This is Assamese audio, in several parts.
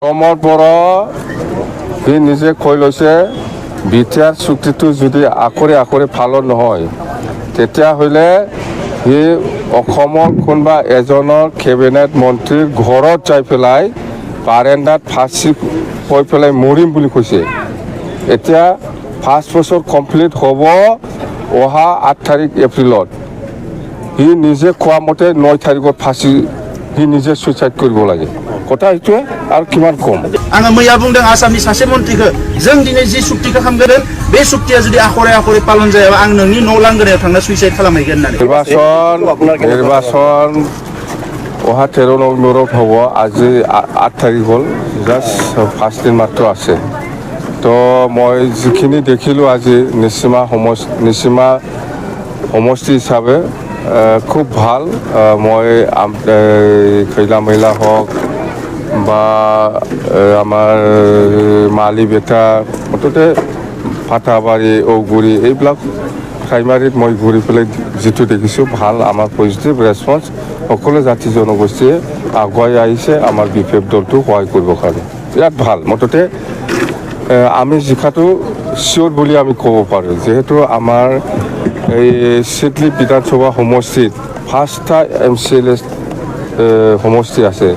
অসমৰ পৰা সি নিজে কৈ লৈছে BTR চুক্তিটো যদি আখৰে পালন নহয় তেতিয়াহ'লে সি অসমৰ কোনোবা এজনৰ কেবিনেট মন্ত্ৰীৰ ঘৰত যাই পেলাই বাৰেণ্ডাত ফাঁচি কৈ পেলাই মৰিম বুলি কৈছে। এতিয়া 5 বছৰ কমপ্লিট হ'ব অহা 8 তাৰিখ এপ্ৰিলত। সি নিজে কোৱা মতে 9 তাৰিখত ফাঁচি সি নিজে সুইচাইড কৰিব লাগে। কথা এইটোৱে আৰু কিমান কম। आङो मैया बुंदों आसामनि सासे मन्थ्रिखौ जों दिनै जि सुक्तिखौ खालामगोन बे सुक्तिया जुदि आखरे पालन जायाबा आं नोंनि न' लांगोनायाव थांना सुइसाइड खालामहैगोन होननानै। নিৰ্বাচন অহা 13 নৱেম্বৰত হ'ব। আজি 8 তাৰিখ হ'ল, জাষ্ট 5 দিন মাত্ৰ আছে। তো মই যিখিনি দেখিলোঁ আজি নিচিমা সমষ্টি হিচাপে খুব ভাল। মই খৈলা মহিলা হওক বা আমাৰ মালি বেটা মুঠতে ফাটাবাৰী ঔগুৰি এইবিলাক প্ৰাইমাৰীত মই ঘূৰি পেলাই যিটো দেখিছোঁ ভাল, আমাৰ পজিটিভ ৰেছপন্স। সকলো জাতি জনগোষ্ঠীয়ে আগুৱাই আহিছে আমাৰ BPF দলটো সহায় কৰিবৰ কাৰণে। বিৰাট ভাল। মুঠতে আমি জিকাটো চিয়'ৰ বুলি আমি ক'ব পাৰোঁ, যিহেতু আমাৰ এই চিডলি বিধানসভা সমষ্টিত 5টা MCLA সমষ্টি আছে,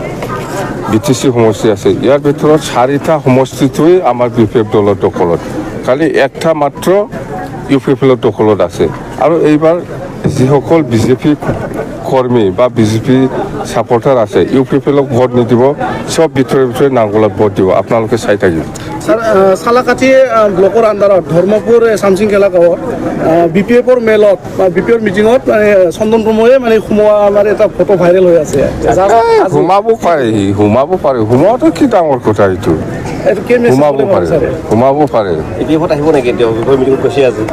BTC সমষ্টি আছে। ইয়াৰ ভিতৰত 4টা সমষ্টিটোৱে আমাৰ BPF দলৰ দখলত, খালি একটা মাত্ৰ UPFL দখলত আছে। আৰু এইবাৰ যিসকল বিজেপি কৰ্মী বা বিজেপি ছাপৰ্টাৰ আছে UPFLক ভোট নিদিব, চব ভিতৰে নাংগলত ভোট দিব। আপোনালোকে চাই থাকিব। স্যাৰ সালাকাঠি ব্লকৰ আণ্ডাৰত ধৰ্মপুৰ চামচিংখেলা গাঁৱত BPFৰ মেলত বা BPFৰ মিটিঙত মানে চন্দন প্ৰময়ে মানে সোমোৱা আমাৰ এটা ফটো ভাইৰেল হৈ আছে। সোমাব পাৰে সোমোৱাটো কি ডাঙৰ কথা, এইটো সোমাব পাৰে। BPFত আহিব নেকি এতিয়া মিটিঙত কৈছে আজি?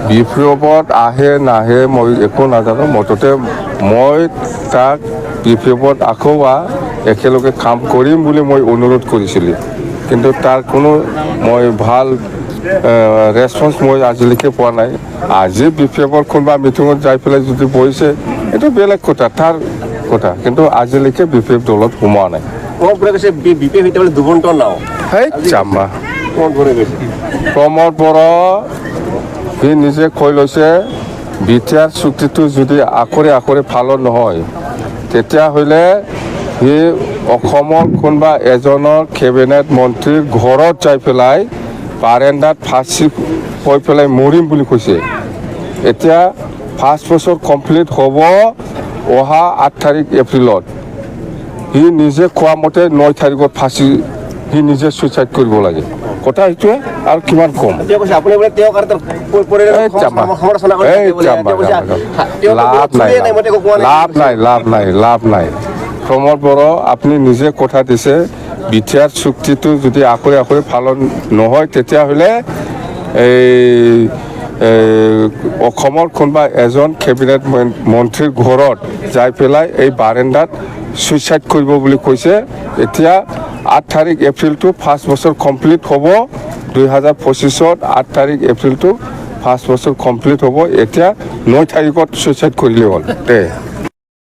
BPFত আহে নাহে মই একো নাজানো। মুঠতে মই তাক BPFত আকৌ একেলগে কাম কৰিম বুলি মই অনুৰোধ কৰিছিলোঁ, কিন্তু তাৰ কোনো মই ভাল ৰেছপন্স মই আজিলৈকে পোৱা নাই। আজি BPFৰ কোনোবা মিটিঙত যাই পেলাই যদি বহিছে এইটো বেলেগ কথা, তাৰ কথা, কিন্তু আজিলৈকে BPF দলত সোমোৱা নাই। BPF এতিয়া দুবন্ত নাও সেই চাম্মা প্ৰমৰ পৰা সি নিজে কৈ লৈছে BTR চুক্তিটো যদি আখৰে পালন নহয় তেতিয়াহ'লে সি অসমৰ কোনোবা এজনৰ কেবিনেট মন্ত্ৰীৰ ঘৰত যাই পেলাই বাৰেণ্ডাত ফাঁচি কৈ পেলাই মৰিম বুলি কৈছে। এতিয়া 5 বছৰ কমপ্লিট হ'ব অহা 8 তাৰিখ এপ্ৰিলত। সি নিজে কোৱা মতে 9 তাৰিখত ফাঁচি সি নিজে সুইচাইড কৰিব লাগে। কথা এইটোৱে আৰু কিমান কম। লাভ নাই। প্ৰমোদ বড়ো আপুনি নিজে কথা দিছে BTR চুক্তিটো যদি আখৰে পালন নহয় তেতিয়াহ'লে এই অসমৰ কোনোবা এজন কেবিনেট মন্ত্ৰীৰ ঘৰত যাই পেলাই এই বাৰেণ্ডাত সুইচাইড কৰিব বুলি কৈছে। এতিয়া 8 তাৰিখ এপ্ৰিলটো 5 বছৰ কমপ্লিট হ'ব। 2025ত 8 তাৰিখ এপ্ৰিলটো 5 বছৰ কমপ্লিট হ'ব। এতিয়া 9 তাৰিখত সুইচাইড কৰিলে হ'ল।